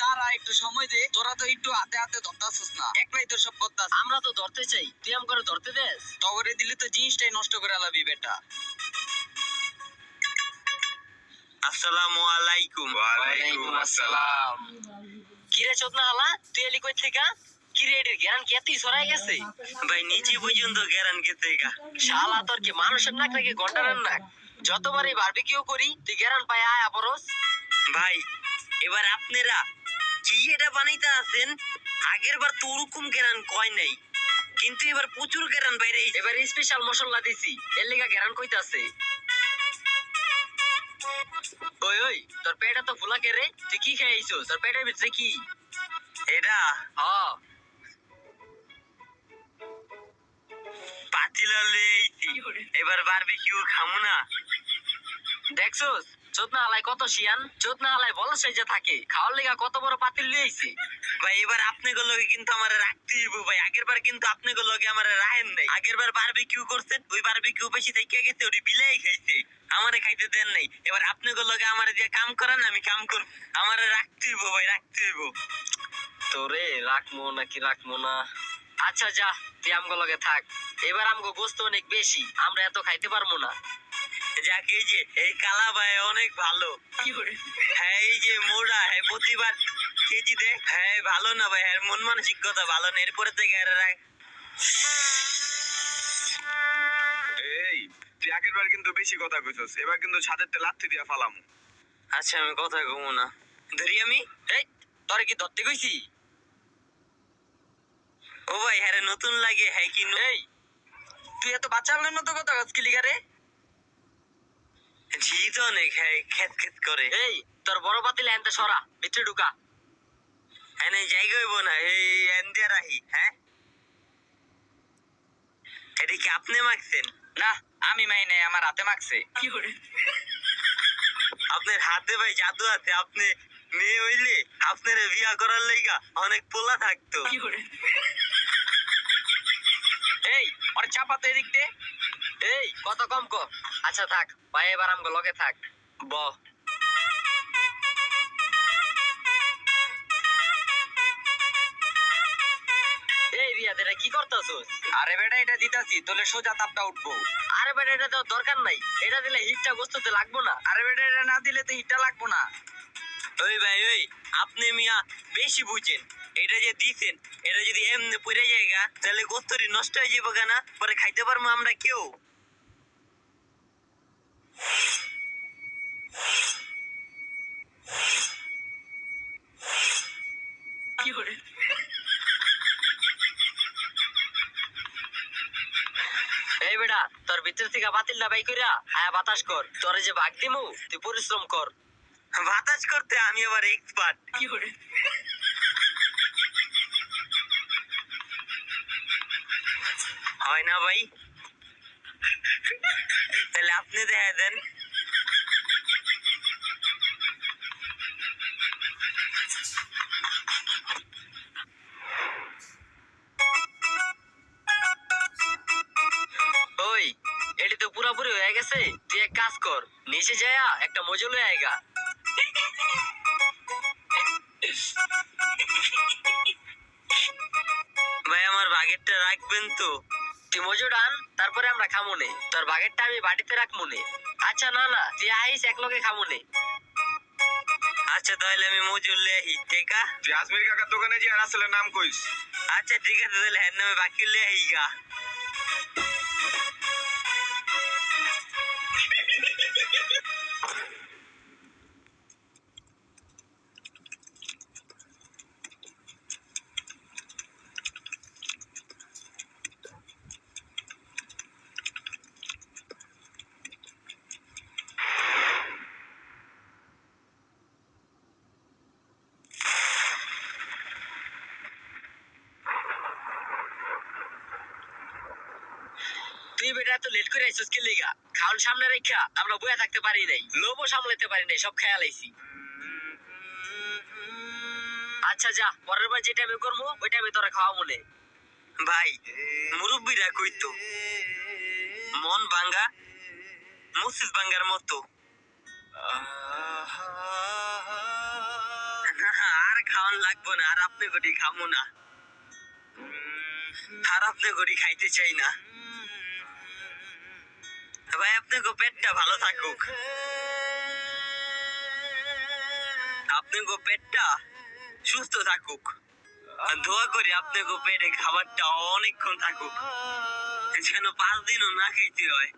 দাঁড়া একটু সময় দে, তোরা তো একটু হাতে হাতে ধরতাছিস না, একলাই তো সব করতাস। আমরা তো ধরতে চাই, তুই আম করে ধরতে দেস। তগরে দিলে তো জিনিসটাই নষ্ট করে আলাবি বেটা। আসসালামু আলাইকুম। ওয়ালাইকুম আসসালাম। কিরে চোদনা হালা, তুই এলি কই থেকে? কিরে এটির জ্ঞান কি এতই ছড়াই গেছে? ভাই নিচে পর্যন্ত গেরান খেতে গা। শালা তোর কি মানুষের নাক নাকি গন্ডারের নাক? যতবারই বারবিকিউ করি তুই জ্ঞান পাই আয়া পরস। ভাই এবার আপনারা কি এটা বানাইতে আছেন? আগের বার তো ওরকম গেরান কয় নাই, কিন্তু এবার প্রচুর গেরান বাইরে। এবার স্পেশাল মশলা দিছি, এর লিগা জ্ঞান কইতাছে। ওই ওই, তোর পেটটা তো ফুলা কে রে? তুই কি খাইছিস? তোর পেটের ভিতরে কি? এটা হ্যাঁ, পাতিলা লইছি, এবার বারবিকিউ খামু না। দেখছস চোদনা হালায় কত শিয়ান? চোদনা হালায় বল সাইজে থাকে, খাওয়ার লিগা কত বড় পাতিল লইছে। ভাই এবার আপনাকে লগে কিন্তু আমারে রাখতে হইব ভাই। আগের বার কিন্তু আপনাকে লগে আমারে রাখেন নাই। আগের বার বারবিকিউ করছেন, ওই বারবিকিউ বেশি থেকে গেছে, ওই বিলাই খাইছে, আমারে খাইতে দেন নাই। এবার আপনাকে লগে আমারে দিয়ে কাম করান, আমি কাম করব। আমারে রাখতে হইব ভাই, রাখতে হইব। তোরে রাখমো নাকি রাখমো না? আচ্ছা যা, তুই আমগো লগে থাক। এবার আমগো গোস্ত অনেক বেশি, আমরা এত খাইতে পারবো না। যাক এই যে এই কালা ভাই অনেক ভালো। হ্যাঁ এই যে মোড়া, হ্যাঁ প্রতিবার কেজি দেখ। হ্যাঁ ভালো না ভাই, হ্যাঁ মন মানসিকতা ভালো না। এরপরে থেকে আর রাখ। এই তুই আগের বার কিন্তু বেশি কথা কইছস, এবার কিন্তু ছাদের তে লাথি দিয়া ফালামু। আচ্ছা আমি কথা কমু না, ধরি আমি। এই তোরে কি ধরতে কইছি? ও ভাই হ্যাঁ রে, নতুন লাগে হ্যাঁ কি এই তুই এত বাচ্চাদের মতো কথা কস কি লিগা রে? ঝি তো অনেক, হ্যাঁ খেত খেত করে। এই তোর বড় পাতিল এনতে সরা, ভিতরে ঢুকা। হ্যাঁ না জায়গা হইব না, এই এন্দিয়া রাহি। হ্যাঁ এটা কি আপনি মাখছেন? না আমি মাই নাই, আমার হাতে মাখছে। আপনার হাতে ভাই জাদু আছে। আপনি মেয়ে হইলে আপনার বিয়া করার লাইগা অনেক পোলা থাকতো। এই ওর চাপাতে এদিক দে। এই কত কম কর। আচ্ছা থাক ভাই, এবার আমগো লগে থাক। ব এই রিয়াদ, এটা কি করতেছস? আরে বেটা এটা দিতাছি, তোলে সোজা তাপটা উঠবো। আরে বেটা এটা তো দরকার নাই, এটা দিলে হিটটা গোস্ততে লাগবো না। আরে বেটা এটা না দিলে তো হিটটা লাগবো না। ওই ভাই ওই, আপনি মিয়া বেশি বুঝেন। এটা যে দিছেন, এটা যদি এমনি পড়ে যায়গা তাহলে গোস্তরি নষ্ট হয়ে যাবো কেনা, পরে খাইতে পারবো আমরা কেউ। এই বেটা, তোর ভিতর থেকে বাতিলটা বাই কইরা আয়া বাতাস কর। তোরে যে ভাগ দিমু তুই পরিশ্রম কর। বাতাস করতে আমি আবার এক্সপার্ট। হয় না ভাই? তাহলে আপনি দেখা দেন। ওই এটি তো পুরাপুরি হয়ে গেছে, তুই এক কাজ কর, নিচে যায়া একটা মজু লয়ে আইগা। ভাই আমার বাগেরটা রাখবেন তো? তুই মজুর আন, তারপরে আমরা খামুনে। তোর বাগেরটা আমি বাড়িতে রাখমুনে। আচ্ছা না না, তুই আইস এক লগে খামুনে। আচ্ছা তাহলে আমি মজুর লেহি টেকা। তুই আজমির কাকার দোকানে যে রাসেলের নাম কইস। আচ্ছা ঠিক আছে, তাহলে হ্যাঁ নামে বাকি লেহি গা। তুই বেটা এত লেট করে আইছিস কি লিগা? খাওন সামনে রেখা আমরা বইয়া থাকতে পারি নাই, লোভও সামলাতে পারি নাই, সব খেয়াল আইছি। আচ্ছা যা, পরের বার যেটা আমি করবো ওইটা আমি তোরা খাওয়া মনে। ভাই মুরব্বীরা কইতো মন ভাঙ্গা মসজিদ ভাঙ্গার মতো। আর খাওয়ান লাগবো না, আর আপনি গড়ি খামো না, আর আপনি গড়ি খাইতে চাই না ভাই। আপনি গো পেটটা ভালো থাকুক, আপনি গো পেটটা সুস্থ থাকুক। আর দোয়া করি আপনি গো পেটে খাবারটা অনেকক্ষণ থাকুক, যেন 5 দিনও না খাইতে হয়।